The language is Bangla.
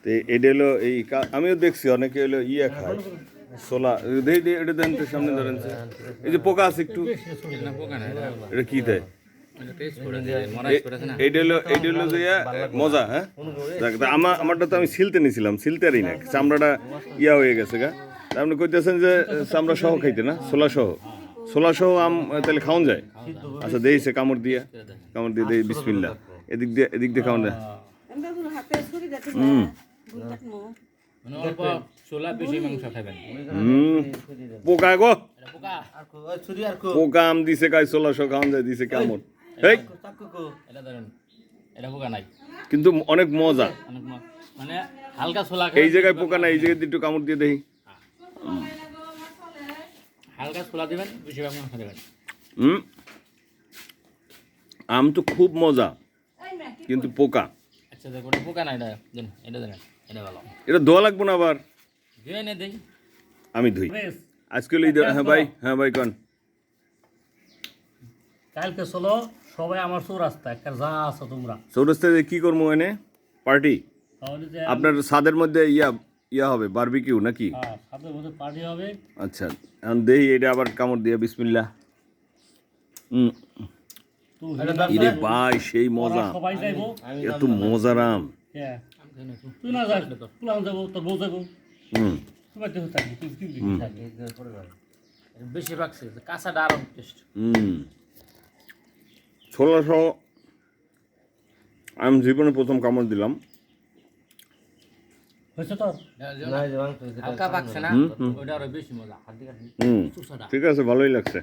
তো এটা হলো এই আমিও দেখছি অনেকে হলো ইয়ে খায় ছোলা এটা দেন তো সামনে ধরেন এই যে পোকা আছে একটু এটা কি দেয় এইটা হলো যে মজা হ্যাঁ আমারটা তো আমি ছিলতে নিয়েছিলাম ছিলতে আরই না চামড়াটা ইয়া হয়ে গেছে গা আপনি কইতেছেন যে চামড়া সহ খাইতে না ছোলা সহ আম তাহলে খাওয়ান যায় আচ্ছা দিয়েছে কামড় দিয়ে দেই বিসমিল্লাহ এদিক দিয়ে খাওয়ান যায় পোকা গো পোকা আম দিছে গায়ে ছোলা সহ খাওয়ান যায় দিছে কামড় কিন্তু অনেক মজা মানে হালকা ছোলা এই জায়গায় পোকা নাই এই জায়গায় একটু কামড় দিয়ে দেখি হালকা ছোলা দিবেন বেশি মাংস দিবেন আম তো খুব মজা কিন্তু পোকা আচ্ছা দেখো পোকা না এটা দেন এটা ভালো এটা ধোয়া লাগবো না আবার ধুয়ে নে দেই আমি ধুই আজকে হ্যাঁ ভাই কোন কালকে চলো সবাই আমার চৌরাস্তা একটা যা আছো তোমরা চৌরাস্তায় কি করবো এনে পার্টি তাহলে যে আপনার ছাদের মধ্যে ইয়া হবে বারবিকিউ নাকি ছাদের মধ্যে পার্টি হবে আচ্ছা এখন দেখি এটা আবার কামড় দিয়ে বিসমিল্লাহ ইরে ভাই সেই মজা সবাই যাইবো এত মজার আম তুই না যাস তুলাম যাবো তোর বউ যাবো তোমার দেহ থাকবি তুই বেশি পাকছে কাঁচা দারুণ টেস্ট ছোলা সহ আমি জীবনে প্রথম কামড় দিলাম হয়েছে তোর হালকা পাকছে না ওটা আরো বেশি মজা ঠিক আছে ভালোই লাগছে